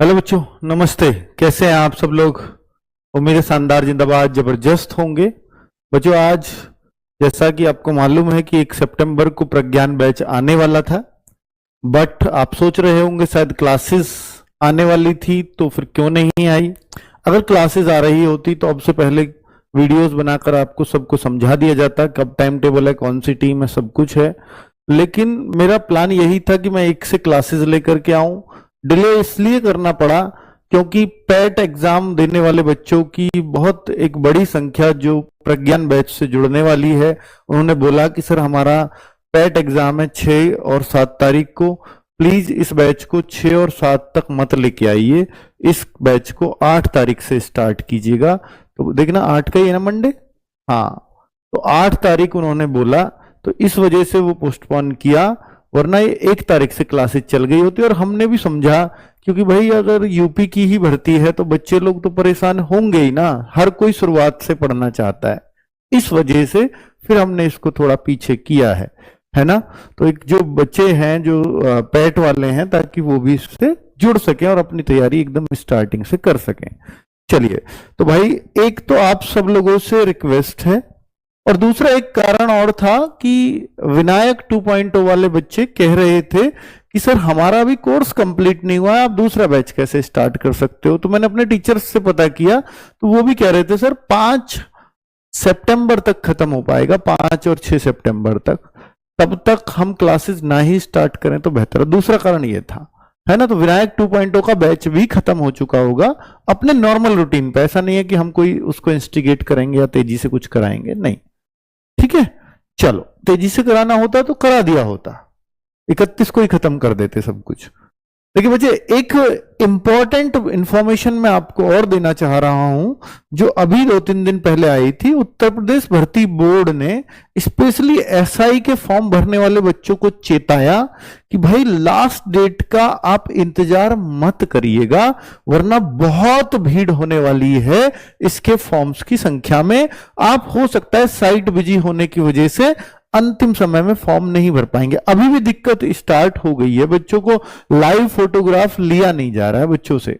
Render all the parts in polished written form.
Hello बच्चों, नमस्ते। कैसे हैं आप सब लोग? उम्मीद है शानदार, जिंदाबाद, जबरदस्त होंगे। बच्चों, आज जैसा कि आपको मालूम है कि 1 सितंबर को प्रज्ञान बैच आने वाला था, बट आप सोच रहे होंगे शायद क्लासेस आने वाली थी तो फिर क्यों नहीं आई। अगर क्लासेस आ रही होती तो अब से पहले वीडियोस बनाकर आपको सबको समझा दिया जाता, कब टाइम टेबल है, कौन सी टीम है, सब कुछ है। लेकिन मेरा प्लान यही था कि मैं एक से क्लासेस लेकर के आऊं। डिले इसलिए करना पड़ा क्योंकि पैट एग्जाम देने वाले बच्चों की बहुत एक बड़ी संख्या जो प्रज्ञान बैच से जुड़ने वाली है, उन्होंने बोला कि सर हमारा पैट एग्जाम है 6 और 7 तारीख को, प्लीज इस बैच को 6 और 7 तक मत लेके आइए, इस बैच को 8 तारीख से स्टार्ट कीजिएगा। तो देखना 8 का ही है ना, मंडे। हाँ, तो 8 तारीख उन्होंने बोला, तो इस वजह से वो पोस्टपोन किया, वरना ये 1 तारीख से क्लासेस चल गई होती। और हमने भी समझा, क्योंकि भाई अगर यूपी की ही भर्ती है तो बच्चे लोग तो परेशान होंगे ही ना, हर कोई शुरुआत से पढ़ना चाहता है। इस वजह से फिर हमने इसको थोड़ा पीछे किया है ना। तो एक जो बच्चे हैं जो पैट वाले हैं, ताकि वो भी इससे जुड़ सकें और अपनी तैयारी एकदम स्टार्टिंग से कर सकें। चलिए, तो भाई एक तो आप सब लोगों से रिक्वेस्ट है, और दूसरा एक कारण और था कि विनायक 2.0 वाले बच्चे कह रहे थे कि सर हमारा भी कोर्स कंप्लीट नहीं हुआ है, आप दूसरा बैच कैसे स्टार्ट कर सकते हो। तो मैंने अपने टीचर्स से पता किया, तो वो भी कह रहे थे सर 5 सितंबर तक खत्म हो पाएगा, 5 और 6 सितंबर तक, तब तक हम क्लासेस ना ही स्टार्ट करें तो बेहतर है। दूसरा कारण ये था, है ना। तो विनायक 2.0 का बैच भी खत्म हो चुका होगा अपने नॉर्मल रूटीन पे। ऐसा नहीं है कि हम कोई उसको इंस्टिगेट करेंगे या तेजी से कुछ कराएंगे, नहीं। ठीक है, चलो, तेजी से कराना होता तो करा दिया होता, 31 को ही खत्म कर देते सब कुछ। देखिए बच्चे, एक इंपॉर्टेंट इंफॉर्मेशन मैं आपको और देना चाह रहा हूं, जो अभी 2-3 दिन पहले आई थी। उत्तर प्रदेश भर्ती बोर्ड ने स्पेशली एसआई के फॉर्म भरने वाले बच्चों को चेताया कि भाई लास्ट डेट का आप इंतजार मत करिएगा, वरना बहुत भीड़ होने वाली है इसके फॉर्म्स की संख्या में। आप हो सकता है साइट बिजी होने की वजह से अंतिम समय में फॉर्म नहीं भर पाएंगे। अभी भी दिक्कत स्टार्ट हो गई है, बच्चों को लाइव फोटोग्राफ लिया नहीं जा रहा है बच्चों से,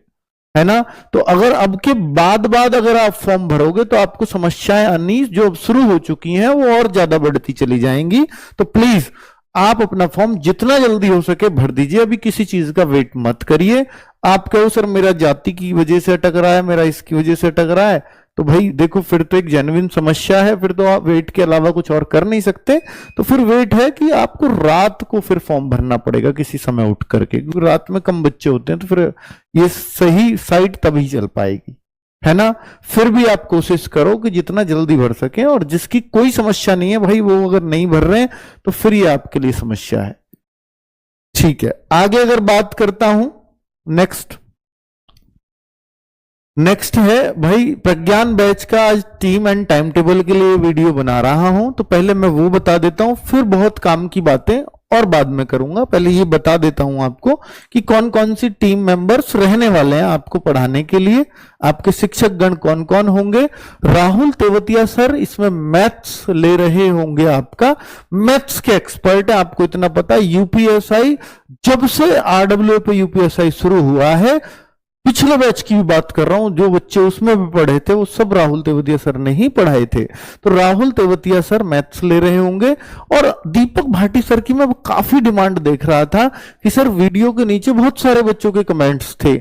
है ना। तो अगर अब के बाद अगर आप फॉर्म भरोगे तो आपको समस्याएं आनी जो अब शुरू हो चुकी हैं वो और ज्यादा बढ़ती चली जाएंगी। तो प्लीज आप अपना फॉर्म जितना जल्दी हो सके भर दीजिए, अभी किसी चीज का वेट मत करिए। आप कहो सर मेरा जाति की वजह से अटक रहा है, मेरा इसकी वजह से अटक रहा है, तो भाई देखो फिर तो एक जेन्युइन समस्या है, फिर तो आप वेट के अलावा कुछ और कर नहीं सकते। तो फिर वेट है कि आपको रात को फिर फॉर्म भरना पड़ेगा किसी समय उठ करके, क्योंकि रात में कम बच्चे होते हैं, तो फिर ये सही साइट तभी चल पाएगी, है ना। फिर भी आप कोशिश करो कि जितना जल्दी भर सके, और जिसकी कोई समस्या नहीं है भाई, वो अगर नहीं भर रहे हैं तो फिर ये आपके लिए समस्या है। ठीक है, आगे अगर बात करता हूं, नेक्स्ट है भाई प्रज्ञान बैच का आज टीम एंड टाइम टेबल के लिए वीडियो बना रहा हूं। तो पहले मैं वो बता देता हूं, फिर बहुत काम की बातें और बाद में करूंगा। पहले ये बता देता हूं आपको कि कौन कौन सी टीम मेंबर्स रहने वाले हैं आपको पढ़ाने के लिए, आपके शिक्षक गण कौन कौन होंगे। राहुल तेवतिया सर इसमें मैथ्स ले रहे होंगे, आपका मैथ्स के एक्सपर्ट है, आपको इतना पता है। यूपीएसआई, जब से आरडब्ल्यू पे यूपीएसआई शुरू हुआ है, पिछले बैच की भी बात कर रहा हूं, जो बच्चे उसमें भी पढ़े थे वो सब राहुल तेवतिया सर ने ही पढ़ाए थे। तो राहुल तेवतिया सर मैथ्स ले रहे होंगे। और दीपक भाटी सर की मैं काफी डिमांड देख रहा था कि सर वीडियो के नीचे बहुत सारे बच्चों के कमेंट्स थे,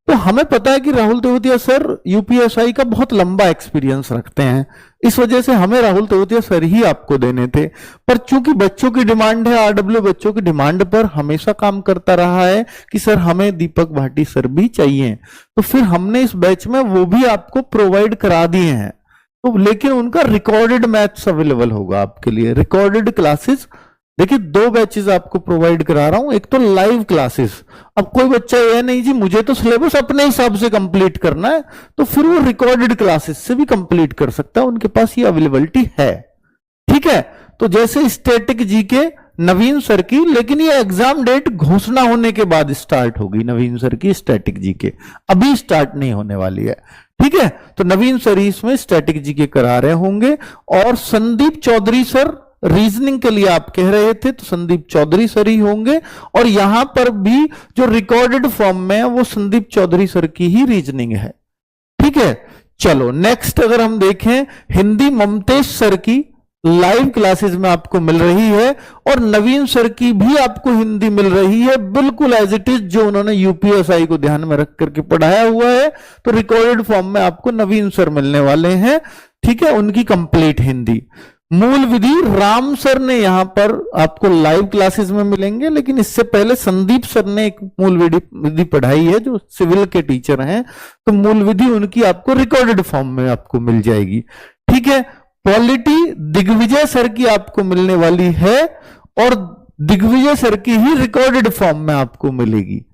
तो हमें पता है कि राहुल तेवतिया सर यूपीएसआई का बहुत लंबा एक्सपीरियंस रखते हैं, इस वजह से हमें राहुल तेवतिया सर ही आपको देने थे। पर चूंकि बच्चों की डिमांड है, आरडब्ल्यू बच्चों की डिमांड पर हमेशा काम करता रहा है कि सर हमें दीपक भाटी सर भी चाहिए, तो फिर हमने इस बैच में वो भी आपको प्रोवाइड करा दिए हैं। तो लेकिन उनका रिकॉर्डेड मैथ्स अवेलेबल होगा आपके लिए, रिकॉर्डेड क्लासेस। देखिए 2 बैचेस आपको प्रोवाइड करा रहा हूं, एक तो लाइव क्लासेस। अब कोई बच्चा ये नहीं जी मुझे तो सिलेबस अपने हिसाब से कंप्लीट करना है, तो फिर वो रिकॉर्डेड क्लासेस से भी कंप्लीट कर सकता है, उनके पास ये अवेलेबिलिटी है। ठीक है, तो जैसे स्टैटिक जीके नवीन सर की, लेकिन ये एग्जाम डेट घोषणा होने के बाद स्टार्ट होगी नवीन सर की स्टैटिक जीके, अभी स्टार्ट नहीं होने वाली है। ठीक है, तो नवीन सर इसमें स्टैटिक जीके करा रहे होंगे। और संदीप चौधरी सर रीजनिंग के लिए आप कह रहे थे तो संदीप चौधरी सर ही होंगे, और यहां पर भी जो रिकॉर्डेड फॉर्म में है वो संदीप चौधरी सर की ही रीजनिंग है। ठीक है, चलो नेक्स्ट अगर हम देखें, हिंदी ममतेश सर की लाइव क्लासेस में आपको मिल रही है, और नवीन सर की भी आपको हिंदी मिल रही है बिल्कुल एज इट इज, जो उन्होंने यूपीएसआई को ध्यान में रख करके पढ़ाया हुआ है। तो रिकॉर्डेड फॉर्म में आपको नवीन सर मिलने वाले हैं। ठीक है, उनकी कंप्लीट हिंदी। मूल विधि राम सर ने यहां पर आपको लाइव क्लासेस में मिलेंगे, लेकिन इससे पहले संदीप सर ने एक मूल विधि पढ़ाई है जो सिविल के टीचर हैं, तो मूल विधि उनकी आपको रिकॉर्डेड फॉर्म में आपको मिल जाएगी। ठीक है, पॉलिटी दिग्विजय सर की आपको मिलने वाली है, और दिग्विजय सर की ही रिकॉर्डेड फॉर्म में आपको मिलेगी।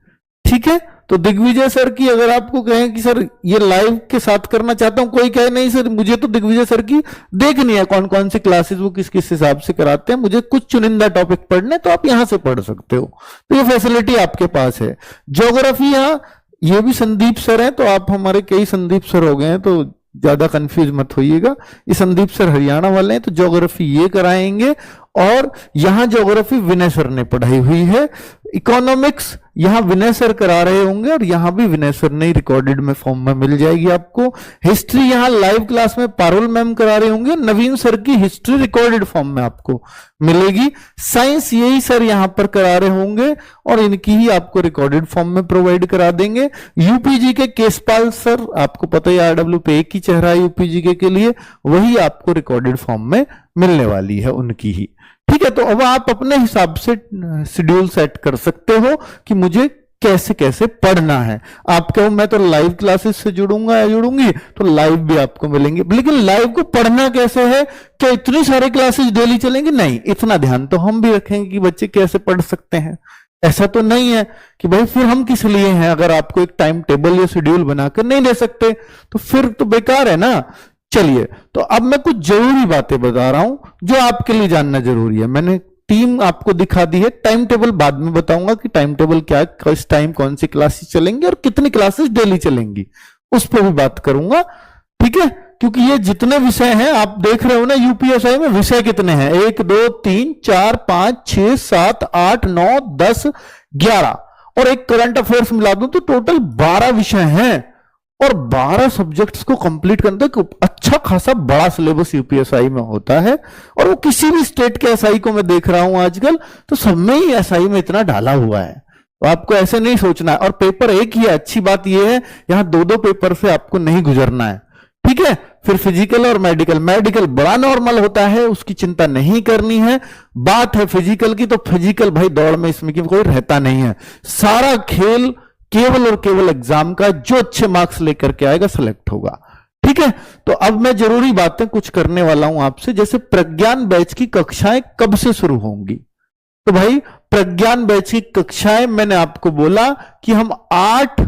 ठीक है, तो दिग्विजय सर की अगर आपको कहें कि सर ये लाइव के साथ करना चाहता हूं, कोई कहे नहीं सर मुझे तो दिग्विजय सर की देखनी है कौन कौन सी क्लासेस वो किस किस हिसाब से कराते हैं, मुझे कुछ चुनिंदा टॉपिक पढ़ने, तो आप यहां से पढ़ सकते हो, तो ये फैसिलिटी आपके पास है। ज्योग्राफी यहां ये भी संदीप सर है, तो आप हमारे कई संदीप सर हो गए हैं, तो ज्यादा कंफ्यूज मत होइएगा। ये संदीप सर हरियाणा वाले हैं, तो ज्योग्राफी ये कराएंगे, और यहां ज्योग्राफी विनय सर ने पढ़ाई हुई है। इकोनॉमिक्स यहां विनय सर करा रहे होंगे, और यहां भी विनय सर ने रिकॉर्डेड में फॉर्म में मिल जाएगी आपको। हिस्ट्री यहां लाइव क्लास में पारुल मैम करा रहे होंगे, नवीन सर की हिस्ट्री रिकॉर्डेड फॉर्म में आपको मिलेगी। साइंस यही सर यहां पर करा रहे होंगे, और इनकी ही आपको रिकॉर्डेड फॉर्म में प्रोवाइड करा देंगे। यूपीजी के केसपाल सर, आपको पता है आरडब्ल्यू पे एक ही चेहरा है यूपीजी के लिए, वही आपको रिकॉर्डेड फॉर्म में मिलने वाली है उनकी ही। ठीक है, तो अब आप अपने हिसाब से शेड्यूल सेट कर सकते हो कि मुझे कैसे कैसे पढ़ना है। आप कहो मैं तो लाइव क्लासेस से जुड़ूंगा या जुड़ूंगी, तो लाइव भी आपको मिलेंगे, लेकिन लाइव को पढ़ना कैसे है? क्या इतनी सारी क्लासेस डेली चलेंगी? नहीं, इतना ध्यान तो हम भी रखेंगे कि बच्चे कैसे पढ़ सकते हैं। ऐसा तो नहीं है कि भाई फिर हम किस लिए हैं, अगर आपको एक टाइम टेबल या शेड्यूल बनाकर नहीं दे सकते तो फिर तो बेकार है ना। चलिए, तो अब मैं कुछ जरूरी बातें बता रहा हूं जो आपके लिए जानना जरूरी है। मैंने टीम आपको दिखा दी है, टाइम टेबल बाद में बताऊंगा कि टाइम टेबल क्या है, किस टाइम कौन सी क्लासेस चलेंगी और कितनी क्लासेस डेली चलेंगी, उस पर भी बात करूंगा। ठीक है, क्योंकि ये जितने विषय हैं आप देख रहे हो ना, यूपीएसआई में विषय कितने हैं, 1 2 3 4 5 6 7 8 9 10 11, और एक करंट अफेयर्स मिला दूं तो टोटल 12 विषय हैं, और 12 सब्जेक्ट्स को कंप्लीट करने तक अच्छा खासा बड़ा सिलेबस यूपीएसआई में होता है। और वो किसी भी स्टेट के एसआई को मैं देख रहा हूं आजकल, तो सब में ही एसआई में इतना डाला हुआ है, तो आपको ऐसे नहीं सोचना है। और पेपर एक ही है, अच्छी बात यह है यहां 2-2 पेपर से आपको नहीं गुजरना है। ठीक है, फिर फिजिकल और मेडिकल, मेडिकल बड़ा नॉर्मल होता है, उसकी चिंता नहीं करनी है। बात है फिजिकल की, तो फिजिकल भाई दौड़ में इसमें कोई रहता नहीं है, सारा खेल केवल और केवल एग्जाम का, जो अच्छे मार्क्स लेकर के आएगा सिलेक्ट होगा। ठीक है, तो अब मैं जरूरी बातें कुछ करने वाला हूं आपसे, जैसे प्रज्ञान बैच की कक्षाएं कब से शुरू होंगी। तो भाई प्रज्ञान बैच की कक्षाएं मैंने आपको बोला कि हम 8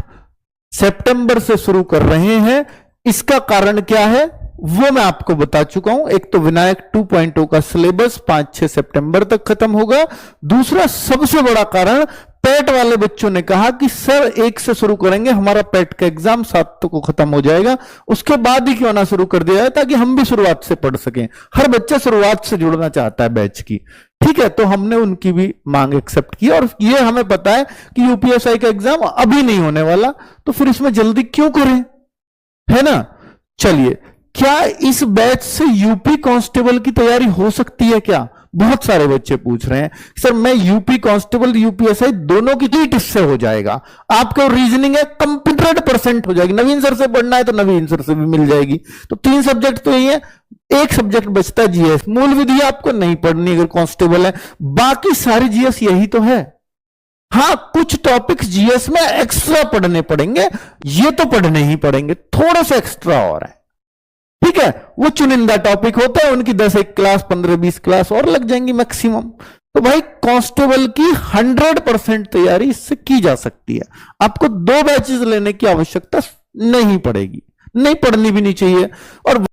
सितंबर से शुरू कर रहे हैं। इसका कारण क्या है वो मैं आपको बता चुका हूं। एक तो विनायक 2.0 का सिलेबस 5-6 सितंबर तक खत्म होगा। दूसरा सबसे बड़ा कारण, पेट वाले बच्चों ने कहा कि सर 1 से शुरू करेंगे, हमारा पेट का एग्जाम 7 को खत्म हो जाएगा, उसके बाद ही क्यों ना शुरू कर दिया जाए, ताकि हम भी शुरुआत से पढ़ सकें। हर बच्चा शुरुआत से जुड़ना चाहता है बैच की। ठीक है, तो हमने उनकी भी मांग एक्सेप्ट की, और ये हमें पता है कि यूपीएसआई का एग्जाम अभी नहीं होने वाला, तो फिर इसमें जल्दी क्यों करें, है ना। चलिए, क्या इस बैच से यूपी कांस्टेबल की तैयारी हो सकती है क्या? बहुत सारे बच्चे पूछ रहे हैं सर मैं यूपी कांस्टेबल यूपीएसआई दोनों की टीट इससे हो जाएगा। आपको रीजनिंग है 100% हो जाएगी, नवीन सर से पढ़ना है तो नवीन सर से भी मिल जाएगी। तो 3 सब्जेक्ट तो यही है, एक सब्जेक्ट बचता है जीएस। मूल विधि आपको नहीं पढ़नी अगर कांस्टेबल है, बाकी सारी जीएस यही तो है। हाँ, कुछ टॉपिक्स जीएस में एक्स्ट्रा पढ़ने पड़ेंगे, ये तो पढ़ने ही पड़ेंगे, थोड़ा सा एक्स्ट्रा और है। ठीक है, वो चुनिंदा टॉपिक होता है, उनकी 10-1 क्लास 15-20 क्लास और लग जाएंगी मैक्सिमम। तो भाई कांस्टेबल की 100% तैयारी इससे की जा सकती है। आपको 2 बैचेस लेने की आवश्यकता नहीं पड़ेगी, नहीं पढ़नी भी नहीं चाहिए। और